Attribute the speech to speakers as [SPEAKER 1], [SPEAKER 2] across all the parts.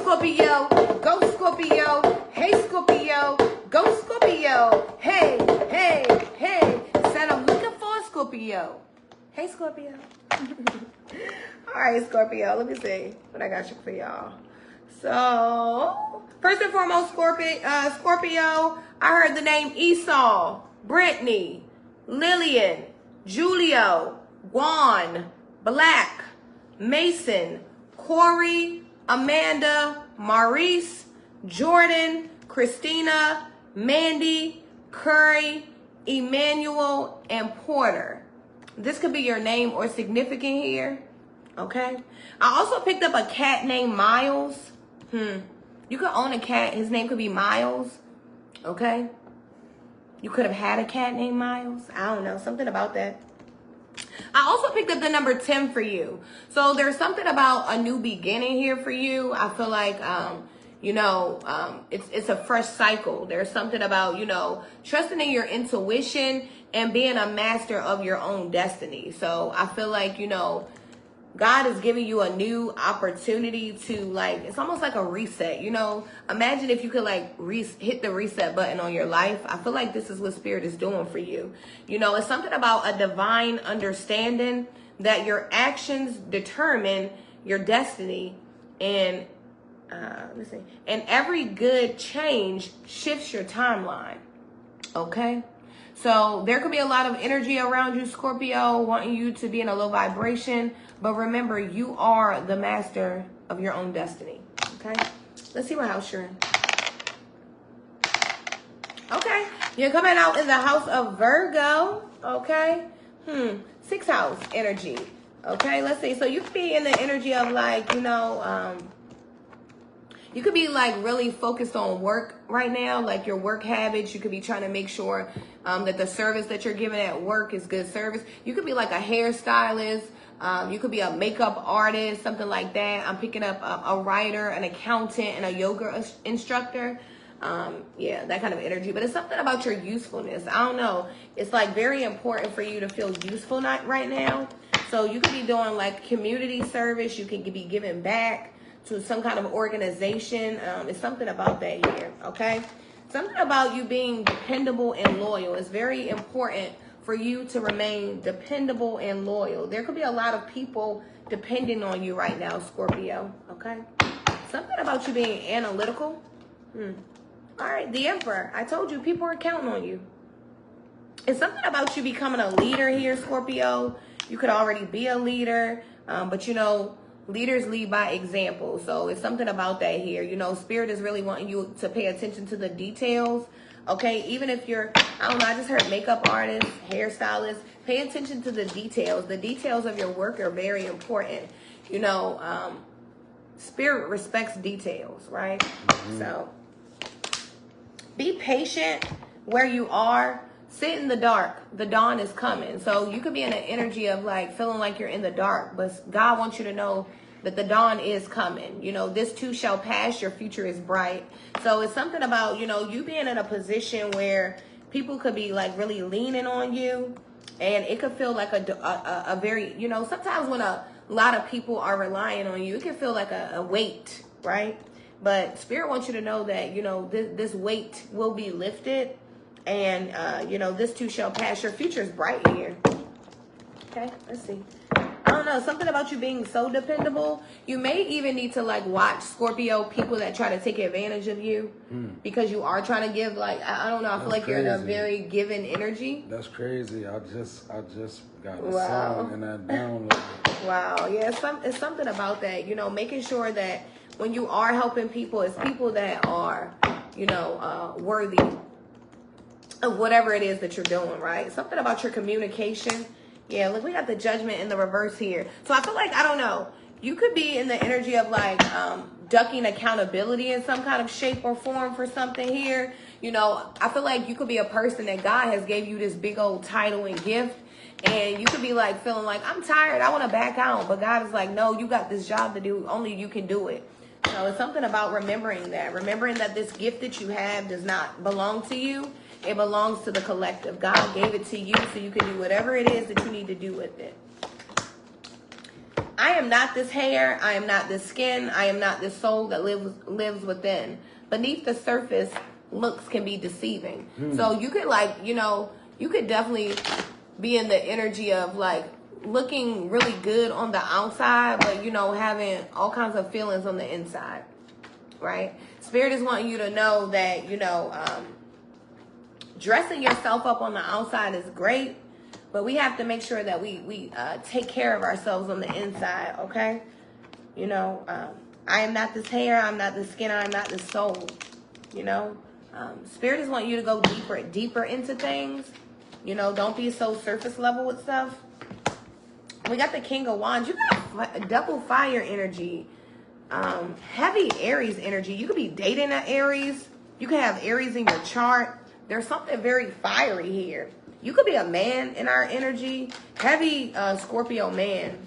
[SPEAKER 1] Scorpio. Go, Scorpio. Hey, Scorpio. Go, Scorpio. Hey, hey, hey. Said I'm looking for a Scorpio. Hey, Scorpio. All right, Scorpio. Let me see what I got you for y'all. So, first and foremost, Scorpio, I heard the name Esau, Brittany, Lillian, Julio, Juan, Black, Mason, Corey, Amanda, Maurice, Jordan, Christina, Mandy, Curry, Emmanuel, and Porter. This could be your name or significant here, okay? I also picked up a cat named Miles. You could own a cat. His name could be Miles, okay? You could have had a cat named Miles. I don't know, something about that. I also picked up the number 10 for you. So there's something about a new beginning here for you. I feel like, it's a fresh cycle. There's something about, trusting in your intuition and being a master of your own destiny. So I feel like, God is giving you a new opportunity to, it's almost like a reset. Imagine if you could hit the reset button on your life. I feel like this is what Spirit is doing for you. It's something about a divine understanding that your actions determine your destiny, and and every good change shifts your timeline. Okay. So there could be a lot of energy around you, Scorpio, wanting you to be in a low vibration. But remember, you are the master of your own destiny. Okay? Let's see what house you're in. Okay. You're coming out in the house of Virgo. Okay? 6th house energy. Okay? Let's see. So you could be in the energy of you could be really focused on work right now, like your work habits. You could be trying to make sure that the service that you're giving at work is good service. You could be like a hairstylist. You could be a makeup artist, something like that. I'm picking up a writer, an accountant, and a yoga instructor. Yeah, that kind of energy. But it's something about your usefulness. I don't know. It's very important for you to feel useful right now. So you could be doing community service. You could be giving back to some kind of organization. It's something about that here, okay? Something about you being dependable and loyal. It's very important for you to remain dependable and loyal. There could be a lot of people depending on you right now, Scorpio, okay? Something about you being analytical. All right, the Emperor. I told you, people are counting on you. It's something about you becoming a leader here, Scorpio. You could already be a leader, but leaders lead by example. So it's something about that here. Spirit is really wanting you to pay attention to the details. Okay, even if you're, I don't know, I just heard makeup artist, hairstylist, pay attention to the details. The details of your work are very important. Spirit respects details, right? So be patient where you are. Sit in the dark. The dawn is coming. So you could be in an energy of feeling like you're in the dark, but God wants you to know that the dawn is coming. This too shall pass. Your future is bright. So it's something about, you being in a position where people could be really leaning on you, and it could feel like a very, sometimes when a lot of people are relying on you, it can feel like a weight, right? But Spirit wants you to know that, this weight will be lifted, and, this too shall pass. Your future is bright here. Okay, let's see. I don't know, something about you being so dependable. You may even need to watch, Scorpio, people that try to take advantage of you because you are trying to give I don't know, I feel like you're in a very giving energy.
[SPEAKER 2] That's crazy. I just got a song and that download.
[SPEAKER 1] Wow, yeah, it's something about that, making sure that when you are helping people, it's people that are, worthy of whatever it is that you're doing, right? Something about your communication. Yeah, look, we got the Judgment in the reverse here. So I feel I don't know, you could be in the energy of ducking accountability in some kind of shape or form for something here. I feel you could be a person that God has gave you this big old title and gift, and you could be feeling I'm tired, I want to back out. But God is no, you got this job to do, only you can do it. So it's something about remembering that this gift that you have does not belong to you. It belongs to the collective. God gave it to you so you can do whatever it is that you need to do with it. I am not this hair. I am not this skin. I am not this soul that lives within. Beneath the surface, looks can be deceiving. So you could like, you could definitely be in the energy of like looking really good on the outside, but having all kinds of feelings on the inside, right? Spirit is wanting you to know that, dressing yourself up on the outside is great, but we have to make sure that we take care of ourselves on the inside, okay? I am not this hair, I'm not this skin, I'm not this soul, Spirit is wanting you to go deeper into things. Don't be so surface level with stuff. We got the King of Wands. You got a double fire energy. Heavy Aries energy. You could be dating an Aries. You could have Aries in your chart. There's something very fiery here. You could be a man in our energy. Heavy Scorpio man.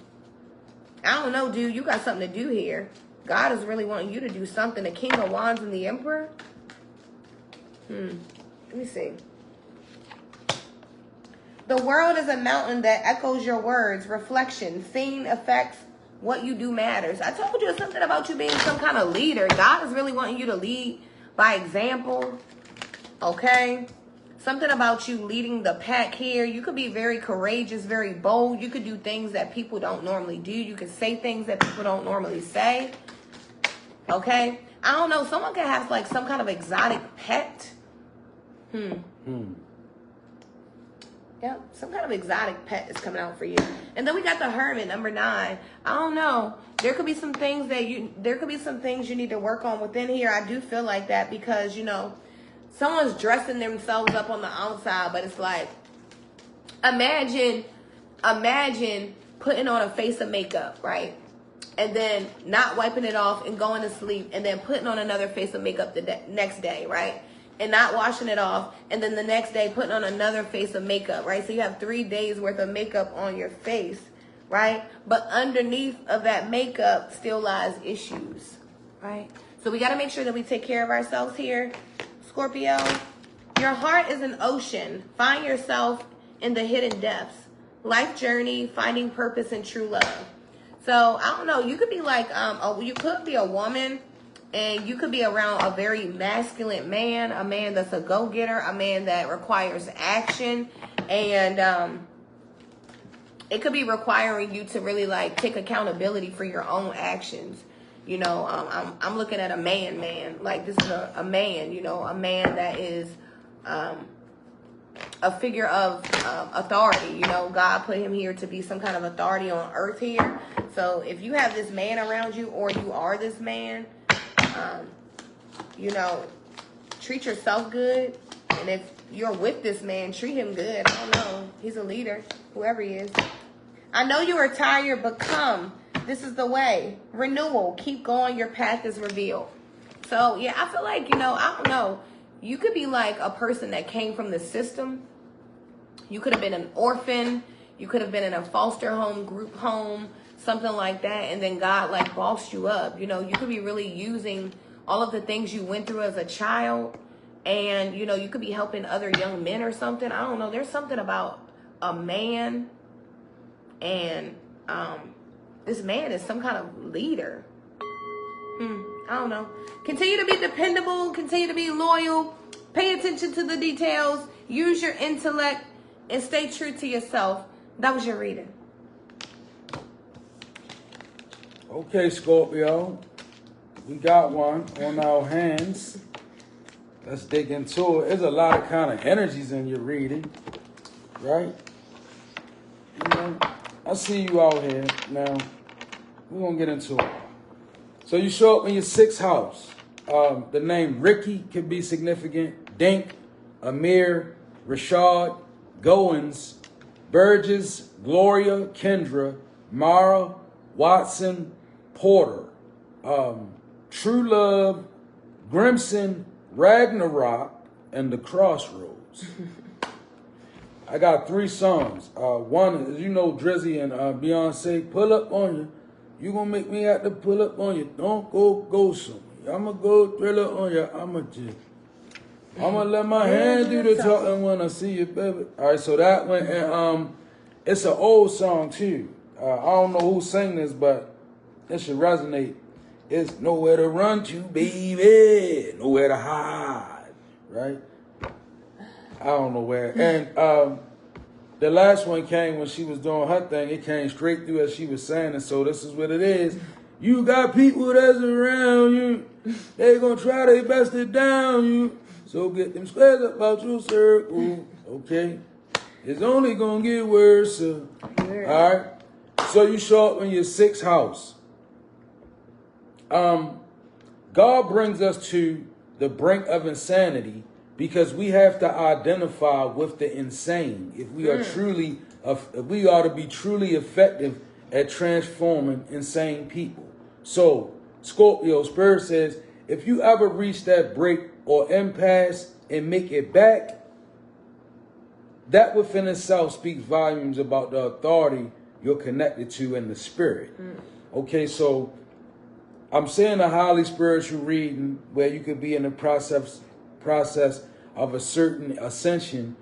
[SPEAKER 1] I don't know, dude. You got something to do here. God is really wanting you to do something. The King of Wands and the Emperor. Let me see. The world is a mountain that echoes your words, reflection, seen affects what you do matters. I told you something about you being some kind of leader. God is really wanting you to lead by example. Okay? Something about you leading the pack here. You could be very courageous, very bold. You could do things that people don't normally do. You could say things that people don't normally say. Okay? I don't know. Someone could have like some kind of exotic pet. Yep, some kind of exotic pet is coming out for you. And then we got the Hermit, number 9. I don't know. There could be some things you need to work on within here. I do feel like that because, someone's dressing themselves up on the outside, but it's like, imagine putting on a face of makeup, right? And then not wiping it off and going to sleep and then putting on another face of makeup the next day, right? And not washing it off, and then the next day putting on another face of makeup, right? So you have 3 days worth of makeup on your face, right? But underneath of that makeup still lies issues, right? So we got to make sure that we take care of ourselves here, Scorpio. Your heart is an ocean. Find yourself in the hidden depths. Life journey, finding purpose and true love. So I don't know. You could be like, you could be a woman. And you could be around a very masculine man, a man that's a go-getter, a man that requires action. And it could be requiring you to really like take accountability for your own actions. I'm looking at a man. Like this is a man, a man that is a figure of authority. God put him here to be some kind of authority on earth here. So if you have this man around you or you are this man, treat yourself good. And if you're with this man, treat him good. I don't know. He's a leader, whoever he is. I know you are tired, but come. This is the way. Renewal. Keep going. Your path is revealed. So, yeah, I feel like, I don't know. You could be like a person that came from the system. You could have been an orphan. You could have been in a foster home, group home, something like that, and then God like bossed you up. You could be really using all of the things you went through as a child, and you could be helping other young men or something. I don't know. There's something about a man, and this man is some kind of leader. I don't know. Continue to be dependable. Continue to be loyal. Pay attention to the details. Use your intellect and stay true to yourself. That was your reading.
[SPEAKER 2] Okay, Scorpio, we got one on our hands. Let's dig into it. There's a lot of kind of energies in your reading, right? I see you out here now. We're going to get into it. So you show up in your 6th house. The name Ricky could be significant. Dink, Amir, Rashad, Goins, Burgess, Gloria, Kendra, Mara, Watson, Porter, True Love, Grimson, Ragnarok, and The Crossroads. I got 3 songs. One is, Drizzy and Beyonce, Pull Up On You. You gonna make me have to pull up on you. Don't go somewhere. I'ma go thriller on you. I'ma let my hand do the talking when I see you, baby. All right, so that one, and it's an old song too. I don't know who sang this, but it should resonate. It's nowhere to run to, baby, nowhere to hide, right? I don't know where. And the last one came when she was doing her thing. It came straight through as she was saying it. So this is what it is. You got people that's around you. They gonna try their best to down you. So get them squares up out your circle, okay? It's only gonna get worse. All right. So you show up in your sixth house. God brings us to the brink of insanity because we have to identify with the insane if we are truly, if we are to be truly effective at transforming insane people. So Scorpio Spirit says, if you ever reach that break or impasse and make it back, that within itself speaks volumes about the authority you're connected to in the spirit. Okay, so I'm saying a highly spiritual reading where you could be in the process of a certain ascension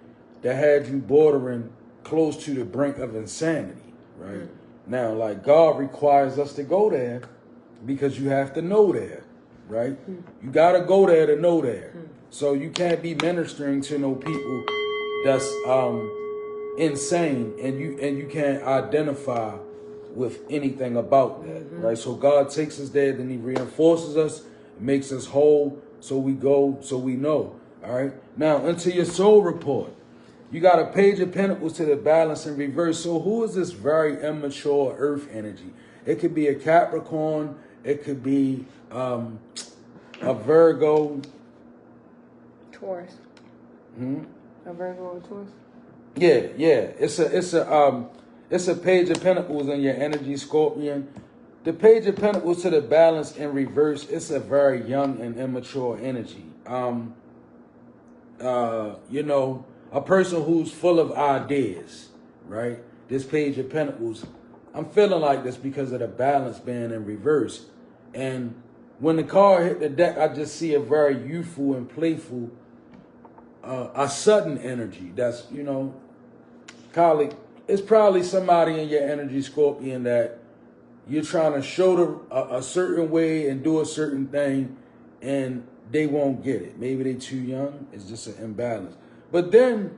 [SPEAKER 2] that had you bordering close to the brink of insanity, right? Now, like God requires us to go there because you have to know there, right? You got to go there to know there. So you can't be ministering to no people that's insane and you can't identify with anything about that, right? So God takes us there, then he reinforces us, makes us whole, so we go, so we know, all right? Now, into your soul report, you got a page of pentacles to the balance in reverse. So who is this very immature earth energy? It could be a Capricorn, it could be a Virgo.
[SPEAKER 1] Taurus. A Virgo or Taurus?
[SPEAKER 2] Yeah. It's a page of pentacles in your energy, Scorpion. The page of pentacles to the balance in reverse, it's a very young and immature energy. You know, a person who's full of ideas, right? This page of pentacles, I'm feeling like this because of the balance being in reverse. And when the card hit the deck, I just see a very youthful and playful, a sudden energy. That's, you know, colleague. It's probably somebody in your energy, Scorpion, that you're trying to show them a certain way and do a certain thing, and they won't get it. Maybe they're too young. It's just an imbalance. But then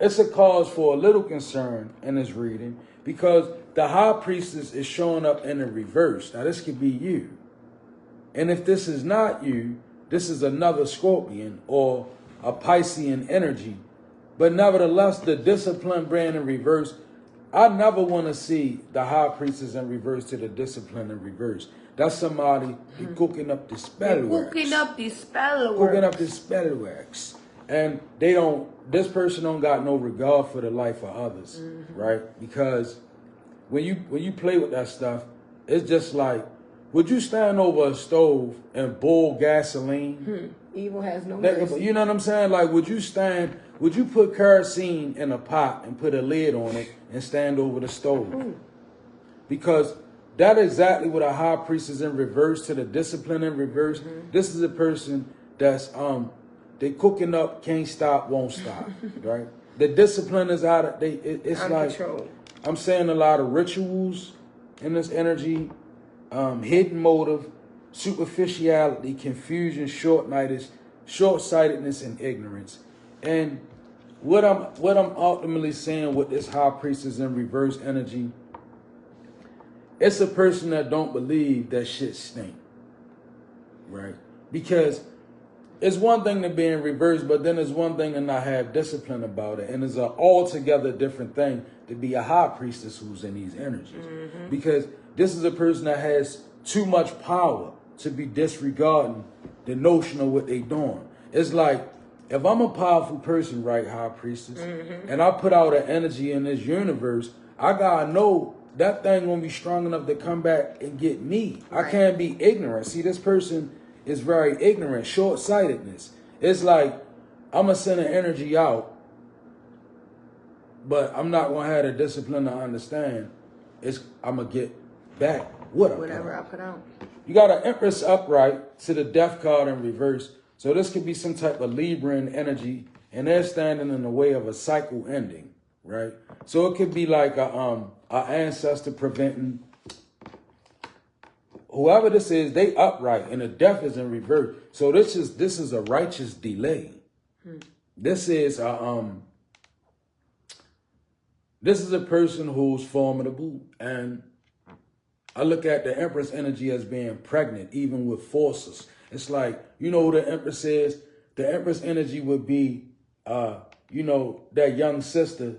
[SPEAKER 2] it's a cause for a little concern in this reading because the High Priestess is showing up in the reverse. Now, this could be you. And if this is not you, this is another Scorpion or a Piscean energy. But nevertheless, the discipline brand in reverse, I never want to see the High Priestess in reverse to the discipline in reverse. That's somebody cooking up the spell works.
[SPEAKER 1] Cooking up the spell works.
[SPEAKER 2] Cooking up the spell works. And they don't, this person don't got no regard for the life of others, right? Because when you play with that stuff, it's just like, would you stand over a stove and boil gasoline?
[SPEAKER 1] Evil has no mercy.
[SPEAKER 2] You know what I'm saying? Like, would you put kerosene in a pot and put a lid on it and stand over the stove? Because that's exactly what a High Priestess in reverse to the discipline in reverse. This is a person that's they cooking up, can't stop, won't stop, right? The discipline is out of it's like
[SPEAKER 1] control.
[SPEAKER 2] I'm saying a lot of rituals in this energy, hidden motive, superficiality, confusion, short-sightedness, and ignorance. And what I'm ultimately saying with this High Priestess in reverse energy, it's a person that don't believe that shit stink, right? Because it's one thing to be in reverse, but then it's one thing to not have discipline about it. And it's an altogether different thing to be a High Priestess who's in these energies. Because this is a person that has too much power to be disregarding the notion of what they doing. It's like, if I'm a powerful person, right, High Priestess, and I put out an energy in this universe, I gotta know that thing gonna be strong enough to come back and get me. Right. I can't be ignorant. See, this person is very ignorant, short-sightedness. It's like, I'm gonna send an energy out, but I'm not gonna have the discipline to understand. I'm gonna get back whatever I put out. You got an Empress upright to the Death card in reverse. So this could be some type of Libran energy, and they're standing in the way of a cycle ending, right? So it could be like a our ancestor preventing whoever this is, they upright, and the death is in reverse. So this is a righteous delay. This is a person who's formidable, and I look at the Empress energy as being pregnant, even with forces. It's like, you know who the Empress is? The Empress energy would be, you know, that young sister,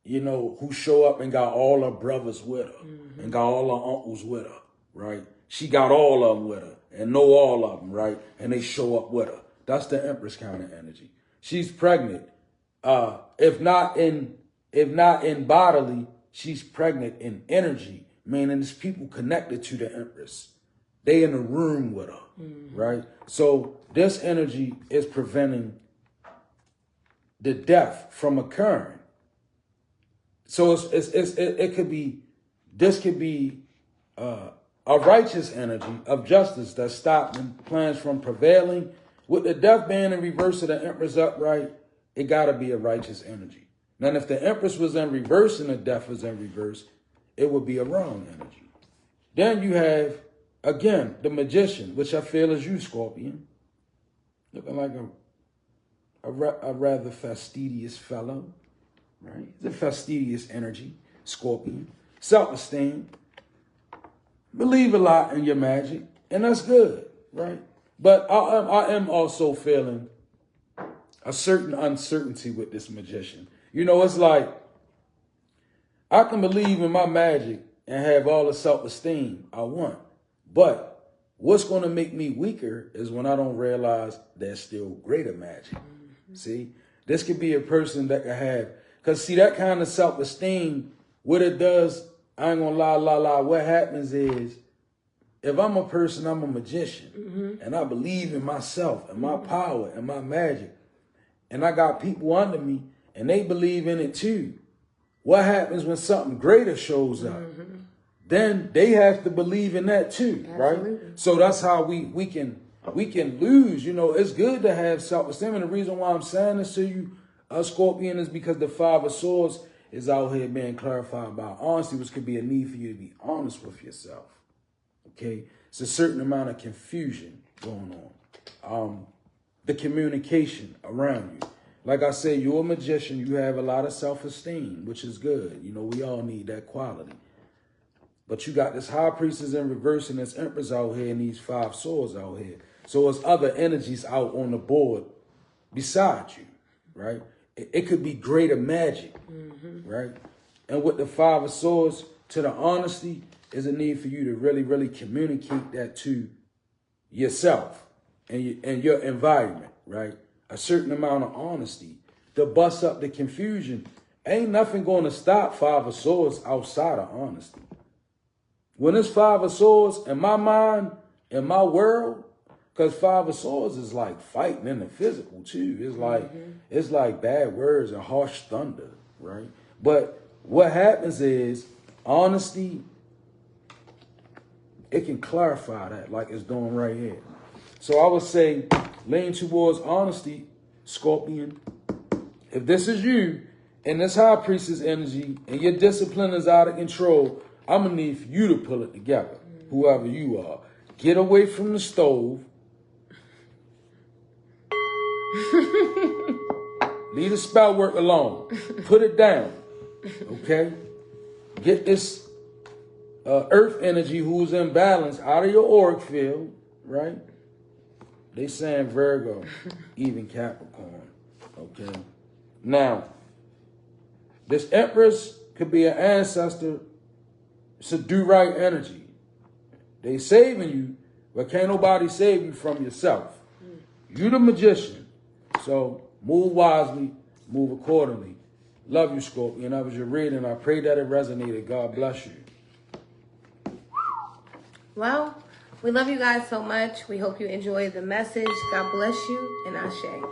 [SPEAKER 2] you know, who show up and got all her brothers with her, and got all her uncles with her, right? She got all of them with her and know all of them, right? And they show up with her. That's the Empress kind of energy. She's pregnant. If not in bodily, she's pregnant in energy, meaning there's people connected to the Empress. They in the room with her, right? So this energy is preventing the death from occurring. So it could be, this could be a righteous energy of justice that stopping plans from prevailing. With the death being in reverse of the Empress upright, it got to be a righteous energy. Now, if the Empress was in reverse and the death was in reverse, it would be a wrong energy. Then you have, again, the Magician, which I feel is you, Scorpion. Looking like a rather fastidious fellow, right? It's a fastidious energy, Scorpion. Self-esteem. Believe a lot in your magic, and that's good, right? But I am also feeling a certain uncertainty with this Magician. You know, it's like, I can believe in my magic and have all the self-esteem I want. But what's going to make me weaker is when I don't realize there's still greater magic. See, this could be a person that could have, because see, that kind of self-esteem, what it does, I ain't going to lie, what happens is, if I'm a person, I'm a magician, and I believe in myself and my power and my magic, and I got people under me, and they believe in it too. What happens when something greater shows up? Then they have to believe in that too, right? So that's how we can lose. You know, it's good to have self-esteem, and the reason why I'm saying this to you, Scorpion, is because the Five of Swords is out here being clarified by honesty, which could be a need for you to be honest with yourself. Okay, it's a certain amount of confusion going on. The communication around you. Like I said, you're a magician. You have a lot of self-esteem, which is good. You know, we all need that quality. But you got this High Priestess in reverse and this Empress out here and these Five Swords out here. So there's other energies out on the board beside you, right? It could be greater magic, right? And with the Five of Swords, to the honesty, is a need for you to really, really communicate that to yourself and your environment, right? A certain amount of honesty to bust up the confusion. Ain't nothing going to stop Five of Swords outside of honesty. When it's Five of Swords in my mind, in my world, because Five of Swords is like fighting in the physical too. It's like bad words and harsh thunder, right? But what happens is honesty, it can clarify that like it's doing right here. So I would say lean towards honesty, Scorpion. If this is you and this High Priestess energy and your discipline is out of control, I'm going to need for you to pull it together, whoever you are. Get away from the stove. Leave the spell work alone. Put it down, okay? Get this earth energy who's in balance out of your auric field, right? They saying Virgo, even Capricorn, okay? Now, this Empress could be an ancestor. It's a do-right energy. They saving you, but can't nobody save you from yourself. You the magician. So move wisely, move accordingly. Love you, Scorpion. That was your reading. I pray that it resonated. God bless you.
[SPEAKER 1] Well, we love you guys so much. We hope you enjoyed the message. God bless you, and Ashe.